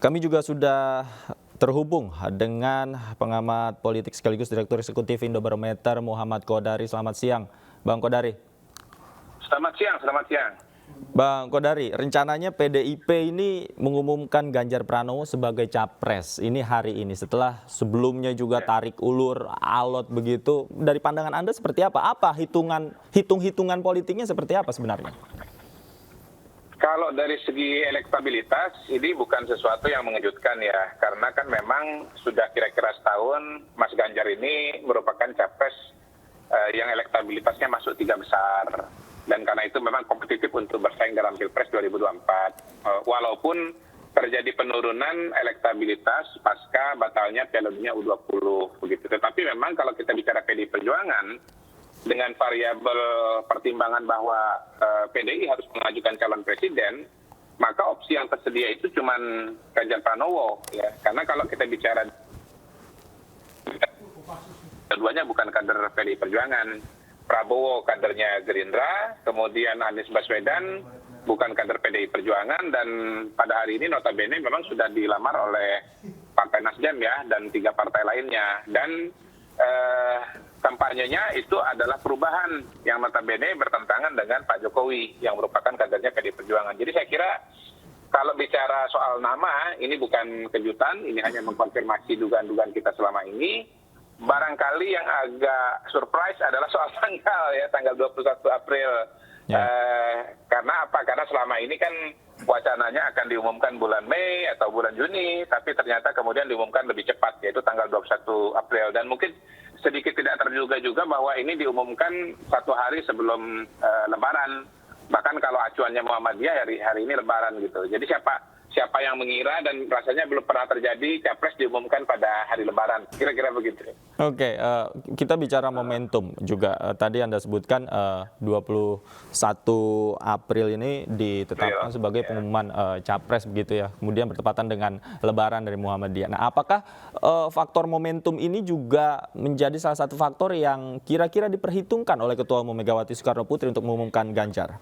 Kami juga sudah terhubung dengan pengamat politik sekaligus Direktur Eksekutif Indobarometer Muhammad Kodari. Selamat siang, Bang Kodari. Selamat siang. Bang Kodari, rencananya PDIP ini mengumumkan Ganjar Pranowo sebagai capres. Ini hari ini setelah sebelumnya juga tarik ulur, alot begitu. Dari pandangan Anda seperti apa? Apa hitung-hitungan politiknya seperti apa sebenarnya? Kalau dari segi elektabilitas, ini bukan sesuatu yang mengejutkan ya. Karena kan memang sudah kira-kira setahun Mas Ganjar ini merupakan capres yang elektabilitasnya masuk 3 besar. Dan karena itu memang kompetitif untuk bersaing dalam Pilpres 2024. Walaupun terjadi penurunan elektabilitas pasca batalnya Piala Dunia U20 begitu. Tetapi memang kalau kita bicara PDI Perjuangan, dengan variabel pertimbangan bahwa PDI harus mengajukan calon presiden, maka opsi yang tersedia itu cuma Ganjar Pranowo, ya. Karena kalau kita bicara keduanya bukan kader PDI Perjuangan. Prabowo kadernya Gerindra, kemudian Anies Baswedan bukan kader PDI Perjuangan, dan pada hari ini notabene memang sudah dilamar oleh Partai Nasdem ya, dan 3 partai lainnya. Dan kampanyenya itu adalah perubahan yang notabene bertentangan dengan Pak Jokowi yang merupakan kadernya PDI Perjuangan. Jadi saya kira kalau bicara soal nama, ini bukan kejutan, ini hanya mengkonfirmasi dugaan-dugaan kita selama ini. Barangkali yang agak surprise adalah soal tanggal 21 April. Karena apa? Karena selama ini kan wacananya akan diumumkan bulan Mei atau bulan Juni, tapi ternyata kemudian diumumkan lebih cepat, yaitu tanggal 21 April. Dan mungkin sedikit tidak terduga juga bahwa ini diumumkan 1 hari sebelum Lebaran. Bahkan kalau acuannya Muhammadiyah hari ini Lebaran gitu. Jadi siapa yang mengira, dan rasanya belum pernah terjadi capres diumumkan pada hari Lebaran, kira-kira begitu. Oke, kita bicara momentum juga. Tadi Anda sebutkan 21 April ini ditetapkan sebagai pengumuman capres begitu ya. Kemudian bertepatan dengan Lebaran dari Muhammadiyah. Nah, apakah faktor momentum ini juga menjadi salah satu faktor yang kira-kira diperhitungkan oleh Ketua Umum Megawati Soekarno Putri untuk mengumumkan Ganjar?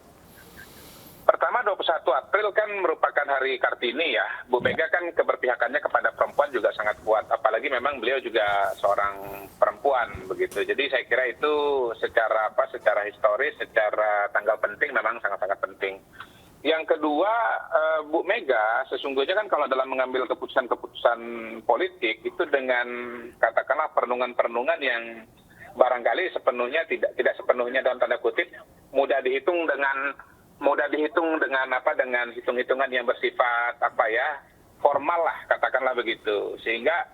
Pertama, 21 April kan merupakan hari Kartini ya. Bu Mega kan keberpihakannya kepada perempuan juga sangat kuat. Apalagi memang beliau juga seorang perempuan begitu. Jadi saya kira itu secara historis, secara tanggal penting memang sangat-sangat penting. Yang kedua, Bu Mega sesungguhnya kan kalau dalam mengambil keputusan-keputusan politik itu dengan katakanlah perenungan-perenungan yang barangkali tidak sepenuhnya dalam tanda kutip mudah dihitung dengan hitung-hitungan yang bersifat formal lah, katakanlah begitu. Sehingga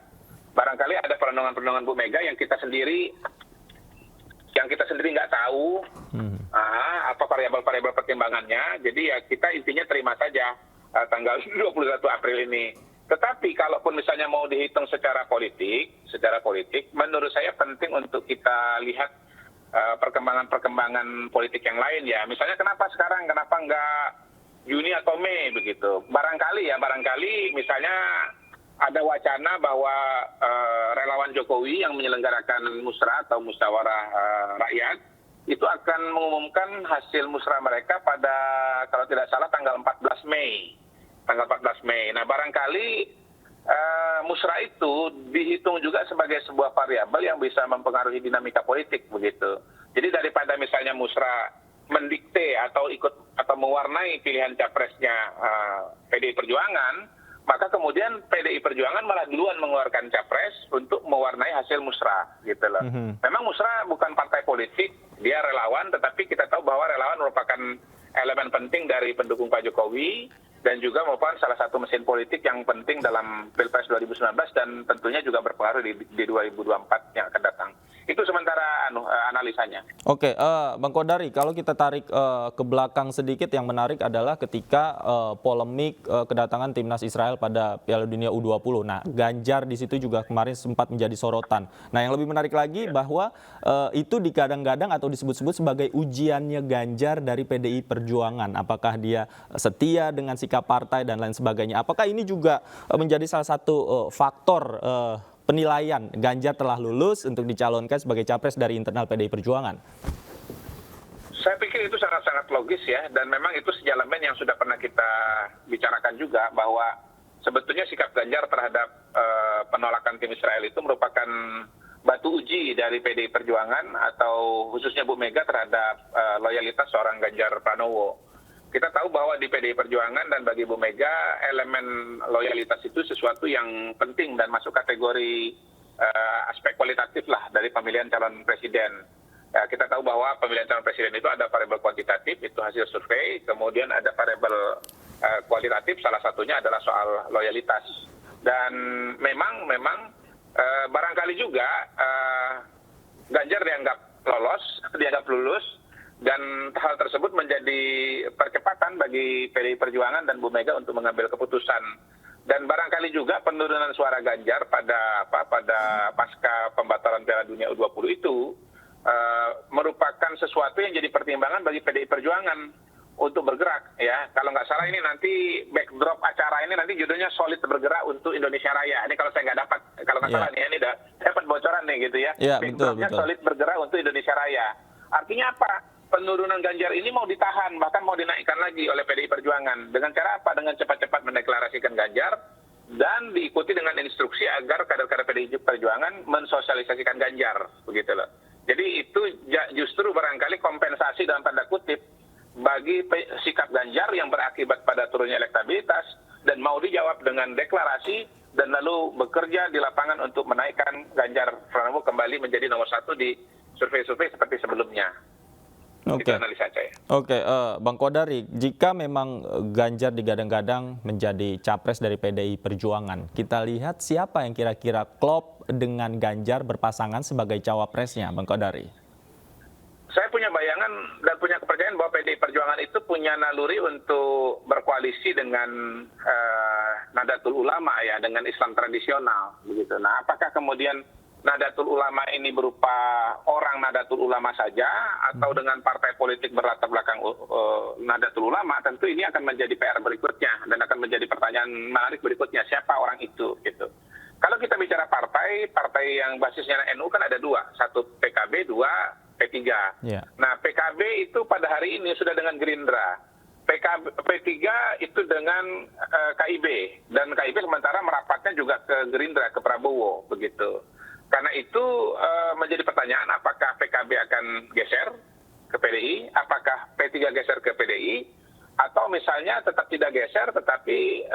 barangkali ada perenungan-perenungan Bu Mega yang kita sendiri nggak tahu apa variabel-variabel pertimbangannya. Jadi ya kita intinya terima saja tanggal 21 April ini. Tetapi kalaupun misalnya mau dihitung secara politik, menurut saya penting untuk kita lihat perkembangan politik yang lain ya. Misalnya kenapa nggak Juni atau Mei begitu. Barangkali misalnya ada wacana bahwa relawan Jokowi yang menyelenggarakan musra atau musyawarah rakyat itu akan mengumumkan hasil musra mereka pada kalau tidak salah tanggal 14 Mei. Nah, barangkali musra itu dihitung juga sebagai sebuah variabel yang bisa mempengaruhi dinamika politik begitu. Jadi daripada misalnya musra mendikte atau mewarnai pilihan capresnya PDI Perjuangan, maka kemudian PDI Perjuangan malah duluan mengeluarkan capres untuk mewarnai hasil musra gitu loh. Memang musra bukan partai politik, dia relawan, tetapi kita tahu bahwa relawan merupakan elemen penting dari pendukung Pak Jokowi dan juga merupakan salah satu mesin politik yang penting dalam Pilpres 2019 dan tentunya juga berpengaruh di 2024 yang akan datang. Itu sementara analisanya. Oke, Bang Kodari, kalau kita tarik ke belakang sedikit, yang menarik adalah ketika polemik kedatangan timnas Israel pada Piala Dunia U20. Nah, Ganjar di situ juga kemarin sempat menjadi sorotan. Nah, yang lebih menarik lagi bahwa itu digadang-gadang atau disebut-sebut sebagai ujiannya Ganjar dari PDI Perjuangan. Apakah dia setia dengan sikap partai dan lain sebagainya. Apakah ini juga menjadi salah satu faktor penilaian Ganjar telah lulus untuk dicalonkan sebagai capres dari internal PDI Perjuangan? Saya pikir itu sangat-sangat logis ya, dan memang itu sejalamen yang sudah pernah kita bicarakan juga, bahwa sebetulnya sikap Ganjar terhadap penolakan tim Israel itu merupakan batu uji dari PDI Perjuangan atau khususnya Bu Mega terhadap loyalitas seorang Ganjar Pranowo. Kita tahu bahwa di PDI Perjuangan dan bagi Bu Mega elemen loyalitas itu sesuatu yang penting dan masuk kategori aspek kualitatif lah dari pemilihan calon presiden. Kita tahu bahwa pemilihan calon presiden itu ada variabel kuantitatif, itu hasil survei, kemudian ada variabel kualitatif, salah satunya adalah soal loyalitas. Dan memang barangkali juga Ganjar dianggap lulus, dan hal tersebut menjadi percepatan bagi PDI Perjuangan dan Bu Mega untuk mengambil keputusan. Dan barangkali juga penurunan suara Ganjar pada pasca pembatalan Piala Dunia U20 itu merupakan sesuatu yang jadi pertimbangan bagi PDI Perjuangan untuk bergerak, ya. Kalau nggak salah ini nanti backdrop acara ini nanti judulnya Solid Bergerak untuk Indonesia Raya. Ini kalau saya nggak dapat, kalau nggak salah nih, ini udah dapat bocoran nih gitu ya. Backdropnya Solid Bergerak untuk Indonesia Raya. Artinya apa? Penurunan Ganjar ini mau ditahan, bahkan mau dinaikkan lagi oleh PDI Perjuangan. Dengan cara apa? Dengan cepat-cepat mendeklarasikan Ganjar dan diikuti dengan instruksi agar kader-kader PDI Perjuangan mensosialisasikan Ganjar, begitu loh. Jadi itu justru barangkali kompensasi dalam tanda kutip bagi sikap Ganjar yang berakibat pada turunnya elektabilitas dan mau dijawab dengan deklarasi dan lalu bekerja di lapangan untuk menaikkan Ganjar Pranowo kembali menjadi nomor 1 di survei-survei seperti sebelumnya. Itu analisa saya. Oke, Bang Kodari, jika memang Ganjar digadang-gadang menjadi capres dari PDI Perjuangan, kita lihat siapa yang kira-kira klop dengan Ganjar berpasangan sebagai cawapresnya, Bang Kodari? Saya punya bayangan dan punya kepercayaan bahwa PDI Perjuangan itu punya naluri untuk berkoalisi dengan Nahdlatul Ulama, ya, dengan Islam tradisional, begitu. Nah, apakah kemudian Nahdlatul Ulama ini berupa orang Nahdlatul Ulama saja atau dengan partai politik berlatar belakang Nahdlatul Ulama, tentu ini akan menjadi PR berikutnya dan akan menjadi pertanyaan menarik berikutnya, siapa orang itu gitu. Kalau kita bicara partai yang basisnya NU kan ada dua, satu PKB, dua P3. Yeah. Nah, PKB itu pada hari ini sudah dengan Gerindra. P3 itu dengan KIB dan KIB sementara merapatnya juga ke Gerindra, ke Prabowo, begitu. Karena itu menjadi pertanyaan apakah PKB akan geser ke PDI, apakah P3 geser ke PDI, atau misalnya tetap tidak geser tetapi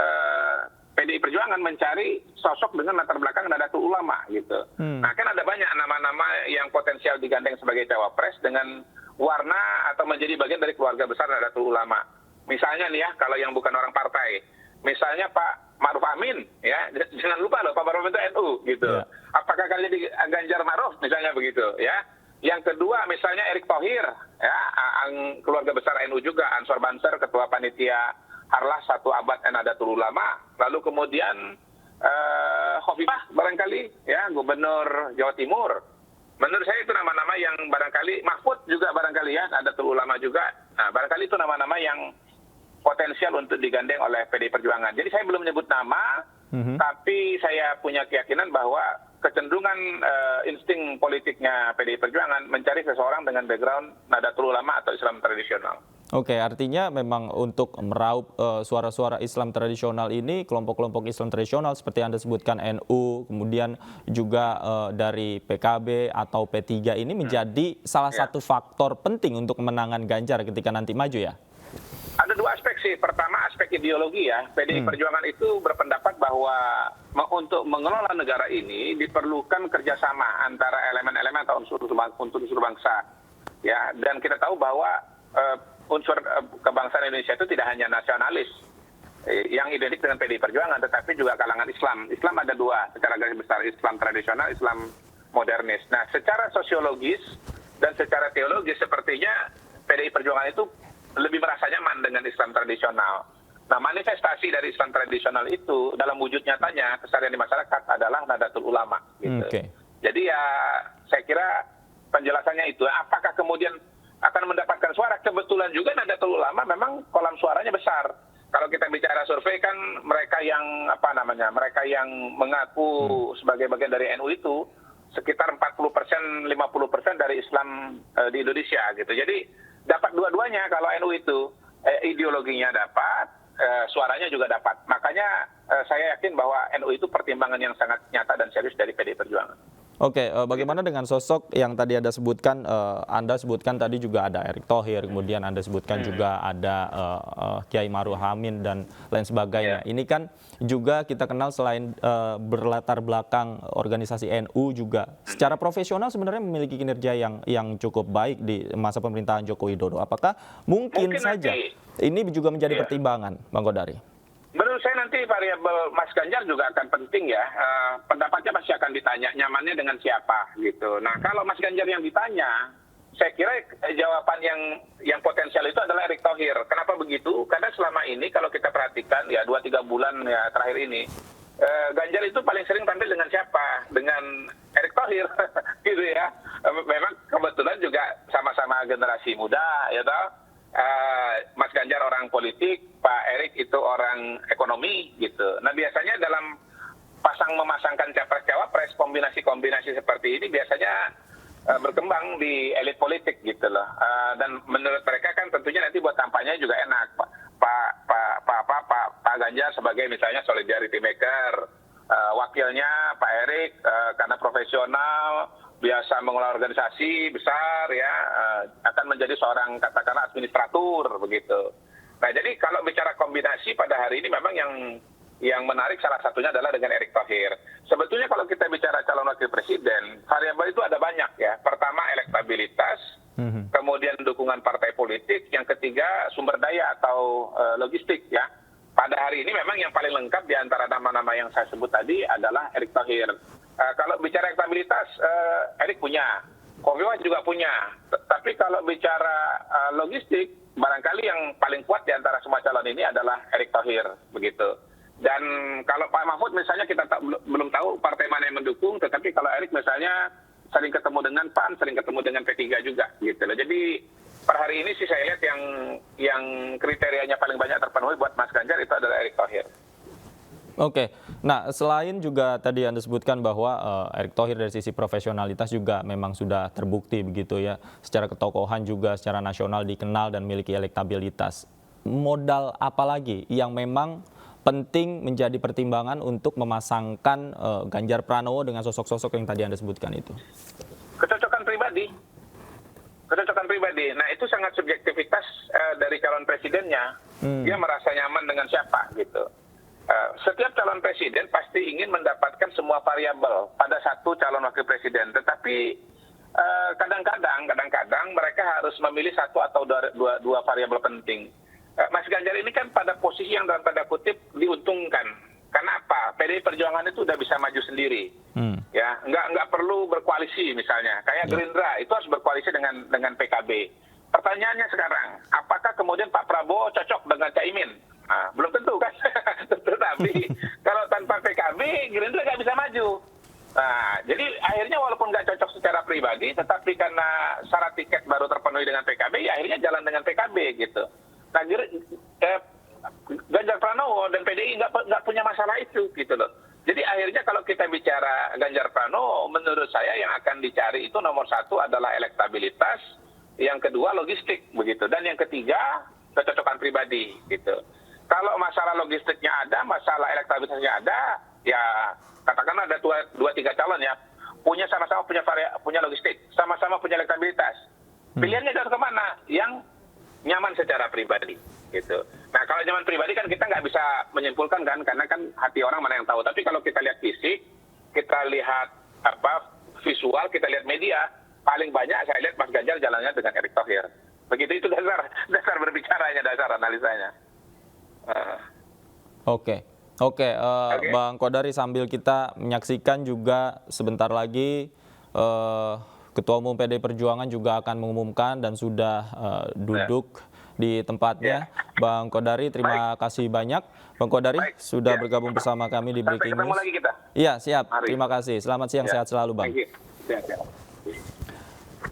PDI Perjuangan mencari sosok dengan latar belakang Nahdlatul Ulama gitu. Nah, kan ada banyak nama-nama yang potensial digandeng sebagai cawapres dengan warna atau menjadi bagian dari keluarga besar Nahdlatul Ulama. Misalnya nih ya, kalau yang bukan orang partai, misalnya Pak Ma'ruf Amin, ya, jangan lupa loh Pak Ma'ruf itu NU gitu. Yeah. Apakah kali jadi Ganjar Ma'ruf misalnya begitu, ya? Yang kedua misalnya Erick Thohir, ya, keluarga besar NU juga, Ansor Banser, ketua panitia Harlah 1 abad Nahdlatul Ulama. Lalu kemudian Khofifah barangkali, ya, Gubernur Jawa Timur. Menurut saya itu nama-nama yang barangkali, Mahfud juga barangkali, ya, Nahdlatul Ulama juga. Nah, barangkali itu nama-nama yang potensial untuk digandeng oleh PDI Perjuangan. Jadi saya belum menyebut nama, tapi saya punya keyakinan bahwa kecenderungan insting politiknya PDI Perjuangan mencari seseorang dengan background Nahdlatul Ulama atau Islam tradisional. Oke, artinya memang untuk meraup suara-suara Islam tradisional ini, kelompok-kelompok Islam tradisional seperti Anda sebutkan NU, kemudian juga dari PKB atau P3 ini menjadi salah satu faktor penting untuk kemenangan Ganjar ketika nanti maju, ya? Ada dua aspek sih. Pertama aspek ideologi, ya. PDI Perjuangan itu berpendapat bahwa untuk mengelola negara ini diperlukan kerjasama antara elemen-elemen atau unsur bangsa. Ya, dan kita tahu bahwa unsur kebangsaan Indonesia itu tidak hanya nasionalis yang identik dengan PDI Perjuangan, tetapi juga kalangan Islam. Islam ada dua secara garis besar, Islam tradisional, Islam modernis. Nah, secara sosiologis dan secara teologis sepertinya PDI Perjuangan itu lebih merasa nyaman dengan Islam tradisional. Nah, manifestasi dari Islam tradisional itu dalam wujud nyatanya keseharian di masyarakat adalah Nahdlatul Ulama. Gitu. Jadi ya saya kira penjelasannya itu. Apakah kemudian akan mendapatkan suara? Kebetulan juga Nahdlatul Ulama memang kolam suaranya besar. Kalau kita bicara survei kan mereka yang mereka yang mengaku sebagai bagian dari NU itu sekitar 40%, 50% dari Islam di Indonesia gitu. Jadi dapat dua-duanya kalau NU itu ideologinya dapat, suaranya juga dapat. Makanya saya yakin bahwa NU itu pertimbangan yang sangat nyata dan serius dari PDI Perjuangan. Oke, bagaimana dengan sosok yang tadi Anda sebutkan tadi juga ada Erick Thohir, kemudian Anda sebutkan juga ada Kiai Maruf Amin dan lain sebagainya. Ini kan juga kita kenal selain berlatar belakang organisasi NU juga secara profesional sebenarnya memiliki kinerja yang cukup baik di masa pemerintahan Joko Widodo. Apakah mungkin saja nanti, ini juga menjadi pertimbangan, Bang Kodari? menurut saya nanti variabel Mas Ganjar juga akan penting ya. Pendapatnya pasti akan ditanya, nyamannya dengan siapa gitu. Nah, kalau Mas Ganjar yang ditanya, saya kira jawaban yang potensial itu adalah Erick Thohir. Kenapa begitu? Karena selama ini kalau kita perhatikan ya 2-3 bulan ya terakhir ini, Ganjar itu paling sering tampil dengan siapa? Dengan Erick Thohir gitu ya. Memang kebetulan juga sama-sama generasi muda ya toh. Mas Ganjar orang politik, Pak Erick itu orang ekonomi gitu. Nah, biasanya dalam memasangkan capres-cawapres, kombinasi-kombinasi seperti ini biasanya berkembang di elit politik gitu loh. Dan menurut mereka kan tentunya nanti buat kampanye juga enak. Pak Ganjar sebagai misalnya solidarity maker, wakilnya Pak Erick karena profesional, biasa mengelola organisasi besar ya, akan menjadi seorang katakanlah administratur begitu. Nah, jadi kalau bicara kombinasi pada hari ini memang yang menarik salah satunya adalah dengan Erick Thohir. Sebetulnya kalau kita bicara calon wakil presiden, variabel itu ada banyak ya. Pertama elektabilitas, kemudian dukungan partai politik, yang ketiga sumber daya atau logistik ya. Pada hari ini memang yang paling lengkap di antara nama-nama yang saya sebut tadi adalah Erick Thohir. Kalau bicara elektabilitas, Erick punya, Kofifa juga punya. Tapi kalau bicara logistik, barangkali yang paling kuat di antara semua calon ini adalah Erick Thohir, begitu. Dan kalau Pak Mahfud misalnya kita belum tahu partai mana yang mendukung, tetapi kalau Erick misalnya sering ketemu dengan PAN, sering ketemu dengan P3 juga, gitu loh. Jadi per hari ini sih saya lihat yang kriterianya paling banyak terpenuhi buat Mas Ganjar itu adalah Erick Thohir. Oke, nah selain juga tadi Anda sebutkan bahwa Erick Thohir dari sisi profesionalitas juga memang sudah terbukti begitu ya, secara ketokohan juga secara nasional dikenal dan memiliki elektabilitas. Modal apa lagi yang memang penting menjadi pertimbangan untuk memasangkan Ganjar Pranowo dengan sosok-sosok yang tadi Anda sebutkan itu? Kecocokan pribadi. Nah, itu sangat subjektivitas dari calon presidennya. Dia merasa nyaman dengan siapa gitu. Setiap calon presiden pasti ingin mendapatkan semua variabel pada satu calon wakil presiden. Tetapi kadang-kadang mereka harus memilih satu atau dua variabel penting. Mas Ganjar ini kan pada posisi yang dalam tanda kutip diuntungkan. Karena apa? PDI Perjuangan itu udah bisa maju sendiri. Ya, nggak perlu berkoalisi misalnya. Kayak Gerindra itu harus berkoalisi dengan PKB. Pertanyaannya sekarang, apakah kemudian Pak Prabowo cocok dengan Caimin? Nah, belum tentu kan. Tetapi kalau tanpa PKB, Gerindra nggak bisa maju. Nah, jadi akhirnya walaupun nggak cocok secara pribadi, tetapi karena syarat tiket baru terpenuhi dengan PKB, ya akhirnya jalan dengan PKB gitu. Nah, Ganjar Pranowo dan PDI nggak punya masalah itu gitu loh. Jadi akhirnya kalau kita bicara Ganjar Pranowo, menurut saya yang akan dicari itu nomor satu adalah elektabilitas, yang kedua logistik begitu, dan yang ketiga kecocokan pribadi gitu. Kalau masalah logistiknya ada, masalah elektabilitasnya ada, ya katakanlah ada dua tiga calon ya, sama-sama punya logistik, sama-sama punya elektabilitas. Pilihannya jatuh kemana? Yang nyaman secara pribadi, gitu. Nah, kalau nyaman pribadi kan kita nggak bisa menyimpulkan kan, karena kan hati orang mana yang tahu. Tapi kalau kita lihat fisik, kita lihat visual, kita lihat media, paling banyak saya lihat Mas Ganjar jalannya dengan Erick Thohir. Begitu, itu dasar berbicaranya, dasar analisanya. Oke, Bang Kodari, sambil kita menyaksikan juga sebentar lagi Ketua Umum PDI Perjuangan juga akan mengumumkan dan sudah duduk di tempatnya. Bang Kodari, terima kasih banyak. Bang Kodari sudah bergabung bersama kami di Breaking News. Sampai ketemu lagi kita. Iya, siap. Terima kasih. Selamat siang, sehat selalu, Bang. Sehat.